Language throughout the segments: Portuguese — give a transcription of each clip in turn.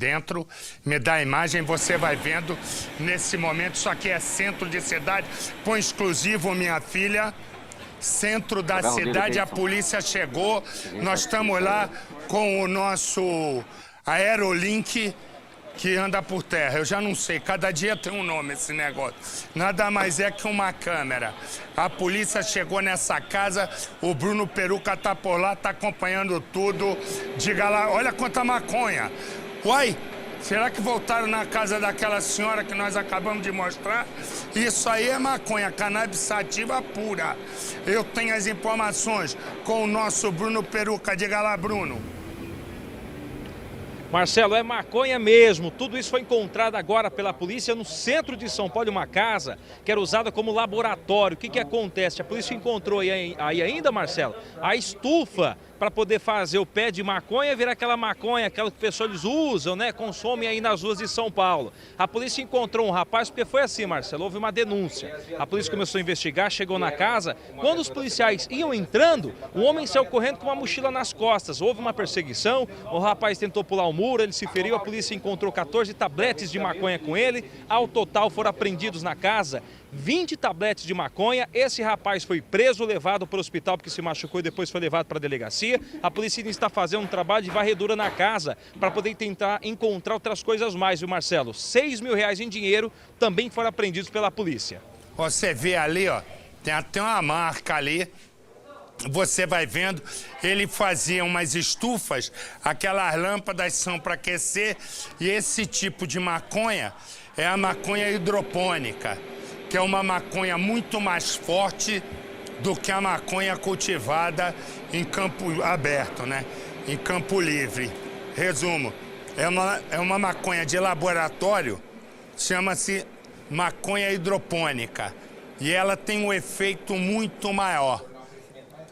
dentro, me dá a imagem, você vai vendo nesse momento. Isso aqui é centro de cidade, põe exclusivo minha filha. Centro da cidade, a polícia chegou, nós estamos lá com o nosso Aerolink, que anda por terra. Eu já não sei, cada dia tem um nome esse negócio. Nada mais é que uma câmera. A polícia chegou nessa casa, o Bruno Peruca tá por lá, tá acompanhando tudo. Diga lá, olha quanta maconha. Uai, será que voltaram na casa daquela senhora que nós acabamos de mostrar? Isso aí é maconha, cannabis sativa pura. Eu tenho as informações com o nosso Bruno Peruca. Diga lá, Bruno. Marcelo, é maconha mesmo. Tudo isso foi encontrado agora pela polícia no centro de São Paulo, uma casa que era usada como laboratório. O que acontece? A polícia encontrou aí ainda, Marcelo, a estufa para poder fazer o pé de maconha virar aquela maconha, aquela que pessoas usam, né? Consomem aí nas ruas de São Paulo. A polícia encontrou um rapaz, porque foi assim, Marcelo, houve uma denúncia. A polícia começou a investigar, chegou na casa. Quando os policiais iam entrando, o homem saiu correndo com uma mochila nas costas. Houve uma perseguição, o rapaz tentou pular o muro, ele se feriu, a polícia encontrou 14 tabletes de maconha com ele. Ao total foram apreendidos na casa 20 tabletes de maconha. Esse rapaz foi preso, levado para o hospital porque se machucou e depois foi levado para a delegacia. A polícia está fazendo um trabalho de varredura na casa para poder tentar encontrar outras coisas mais, viu, Marcelo? R$6 mil em dinheiro também foram apreendidos pela polícia. Você vê ali, ó, tem até uma marca ali. Você vai vendo, ele fazia umas estufas, aquelas lâmpadas são para aquecer, e esse tipo de maconha é a maconha hidropônica, que é uma maconha muito mais forte do que a maconha cultivada em campo aberto, né? Em campo livre. Resumo, é uma maconha de laboratório, chama-se maconha hidropônica, e ela tem um efeito muito maior.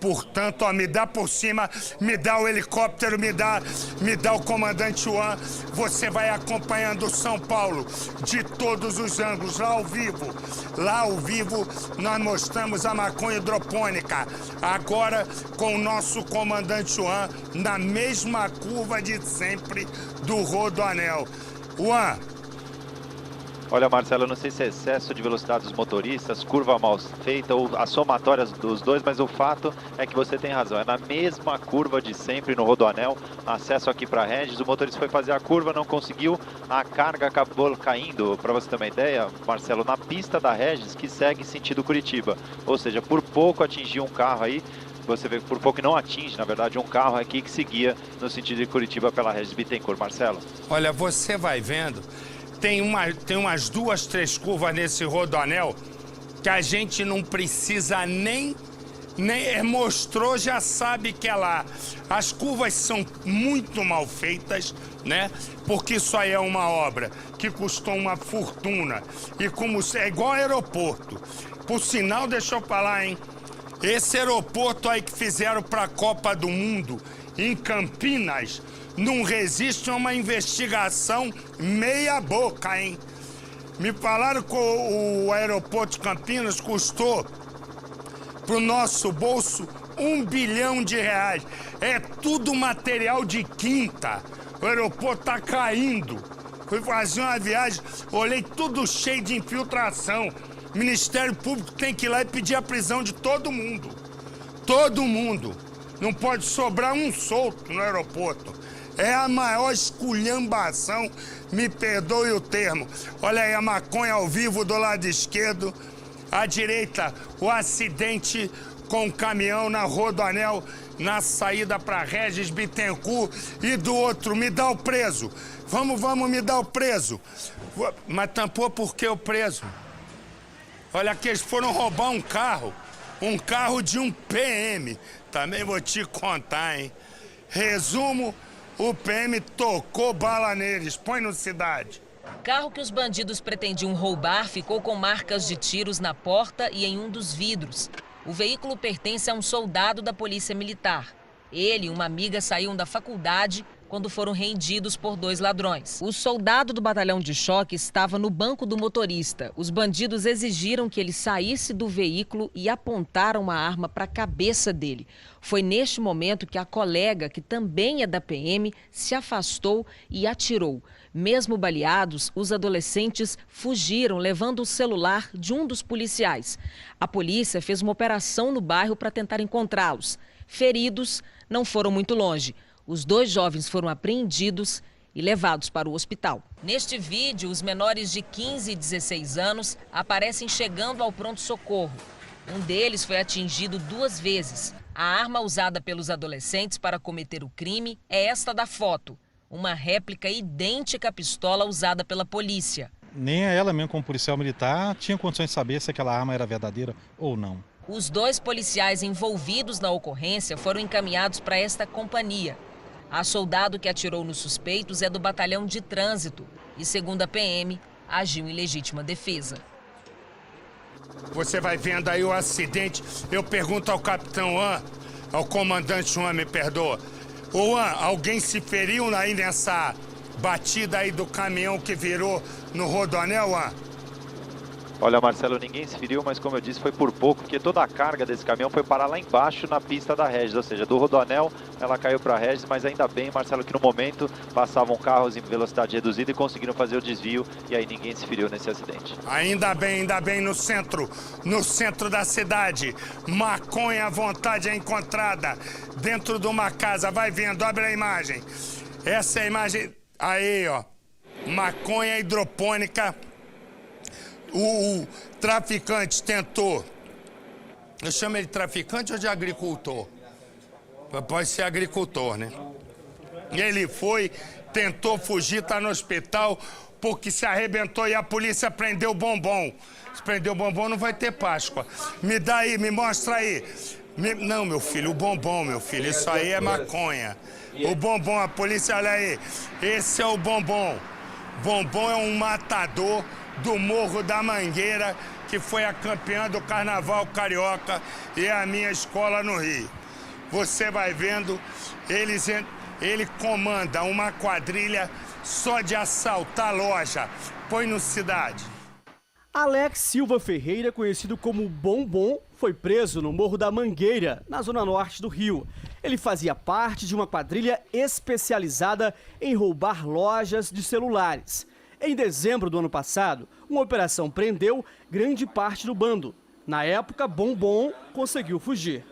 Portanto, ó, me dá por cima, me dá o helicóptero, me dá o comandante Juan. Você vai acompanhando São Paulo de todos os ângulos, lá ao vivo. Lá ao vivo, nós mostramos a maconha hidropônica. Agora, com o nosso comandante Juan, na mesma curva de sempre do Rodoanel. Juan. Olha, Marcelo, eu não sei se é excesso de velocidade dos motoristas, curva mal feita ou a somatória dos dois, mas o fato é que você tem razão. É na mesma curva de sempre no Rodoanel, acesso aqui para Regis. O motorista foi fazer a curva, não conseguiu, a carga acabou caindo, para você ter uma ideia, Marcelo, na pista da Regis, que segue sentido Curitiba. Ou seja, por pouco atingiu um carro aí. Você vê que por pouco não atinge, na verdade, um carro aqui que seguia no sentido de Curitiba pela Regis Bittencourt. Marcelo? Olha, você vai vendo. Tem umas 2, 3 curvas nesse Rodoanel que a gente não precisa nem mostrou, já sabe que é lá. As curvas são muito mal feitas, né? Porque isso aí é uma obra que custou uma fortuna. E como é igual aeroporto. Por sinal, deixa eu falar, hein? Esse aeroporto aí que fizeram para a Copa do Mundo em Campinas não resiste a uma investigação meia boca, hein? Me falaram que o aeroporto de Campinas custou pro nosso bolso R$1 bilhão. É tudo material de quinta. O aeroporto tá caindo. Fui fazer uma viagem, olhei tudo cheio de infiltração. O Ministério Público tem que ir lá e pedir a prisão de todo mundo. Todo mundo. Não pode sobrar um solto no aeroporto. É a maior esculhambação, me perdoe o termo. Olha aí a maconha ao vivo do lado esquerdo. À direita, o acidente com o caminhão na Rodoanel, na saída para Regis Bittencourt. E do outro, me dá o preso. Vamos, me dá o preso. Mas tampou por que o preso? Olha que eles foram roubar um carro de um PM. Também vou te contar, hein? Resumo, o PM tocou bala neles. Põe no Cidade. O carro que os bandidos pretendiam roubar ficou com marcas de tiros na porta e em um dos vidros. O veículo pertence a um soldado da Polícia Militar. Ele e uma amiga saíam da faculdade quando foram rendidos por 2 ladrões. O soldado do batalhão de choque estava no banco do motorista. Os bandidos exigiram que ele saísse do veículo e apontaram uma arma para a cabeça dele. Foi neste momento que a colega, que também é da PM, se afastou e atirou. Mesmo baleados, os adolescentes fugiram, levando o celular de um dos policiais. A polícia fez uma operação no bairro para tentar encontrá-los. Feridos não foram muito longe. Os 2 jovens foram apreendidos e levados para o hospital. Neste vídeo, os menores de 15 e 16 anos aparecem chegando ao pronto-socorro. Um deles foi atingido 2 vezes. A arma usada pelos adolescentes para cometer o crime é esta da foto. Uma réplica idêntica à pistola usada pela polícia. Nem ela mesmo, como policial militar, tinha condições de saber se aquela arma era verdadeira ou não. Os 2 policiais envolvidos na ocorrência foram encaminhados para esta companhia. A soldado que atirou nos suspeitos é do batalhão de trânsito e, segundo a PM, agiu em legítima defesa. Você vai vendo aí o acidente. Eu pergunto ao capitão Juan, ao comandante Juan, me perdoa. Ô Juan, alguém se feriu aí nessa batida aí do caminhão que virou no Rodoanel, Juan? Olha, Marcelo, ninguém se feriu, mas como eu disse, foi por pouco, porque toda a carga desse caminhão foi parar lá embaixo na pista da Regis, ou seja, do Rodoanel ela caiu para a Regis, mas ainda bem, Marcelo, que no momento passavam carros em velocidade reduzida e conseguiram fazer o desvio, e aí ninguém se feriu nesse acidente. Ainda bem, no centro da cidade, maconha à vontade é encontrada dentro de uma casa, vai vendo, abre a imagem. Essa é a imagem, aí ó, maconha hidropônica. O traficante tentou, eu chamo ele de traficante ou de agricultor? Pode ser agricultor, né? Ele tentou fugir, tá no hospital porque se arrebentou e a polícia prendeu o bombom. Se prendeu o bombom não vai ter Páscoa. Me dá aí, me mostra aí. Não, meu filho, o bombom, meu filho, isso aí é maconha. O bombom, a polícia, olha aí, esse é o bombom. Bombom é um matador do Morro da Mangueira, que foi a campeã do Carnaval Carioca e a minha escola no Rio. Você vai vendo, ele comanda uma quadrilha só de assaltar loja. Põe no Cidade. Alex Silva Ferreira, conhecido como Bombom, foi preso no Morro da Mangueira, na zona norte do Rio. Ele fazia parte de uma quadrilha especializada em roubar lojas de celulares. Em dezembro do ano passado, uma operação prendeu grande parte do bando. Na época, Bombom conseguiu fugir.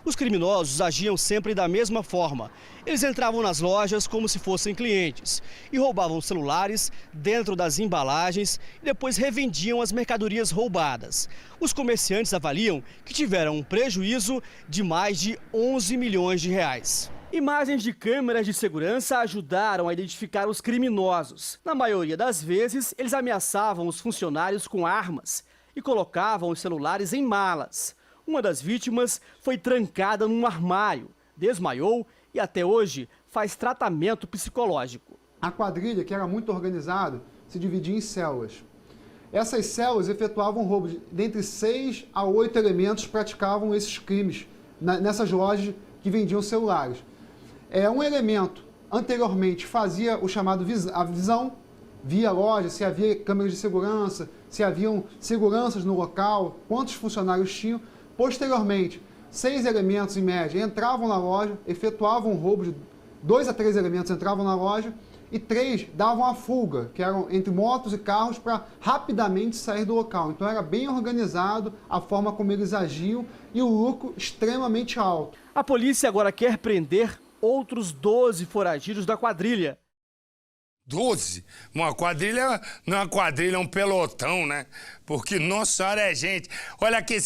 Os criminosos agiam sempre da mesma forma. Eles entravam nas lojas como se fossem clientes e roubavam celulares dentro das embalagens e depois revendiam as mercadorias roubadas. Os comerciantes avaliam que tiveram um prejuízo de mais de 11 milhões de reais. Imagens de câmeras de segurança ajudaram a identificar os criminosos. Na maioria das vezes, eles ameaçavam os funcionários com armas e colocavam os celulares em malas. Uma das vítimas foi trancada num armário, desmaiou e até hoje faz tratamento psicológico. A quadrilha, que era muito organizada, se dividia em células. Essas células efetuavam roubos. Dentre 6 a 8 elementos praticavam esses crimes nessas lojas que vendiam celulares. Um elemento anteriormente fazia o chamado a visão, via a loja, se havia câmeras de segurança, se haviam seguranças no local, quantos funcionários tinham. Posteriormente, 6 elementos em média entravam na loja, efetuavam um roubo de 2 a 3 elementos entravam na loja e 3 davam a fuga, que eram entre motos e carros, para rapidamente sair do local. Então era bem organizado a forma como eles agiam e o lucro extremamente alto. A polícia agora quer prender outros 12 foragidos da quadrilha. 12? Uma quadrilha não é uma quadrilha, é um pelotão, né? Porque Nossa Senhora é gente. Olha aqui,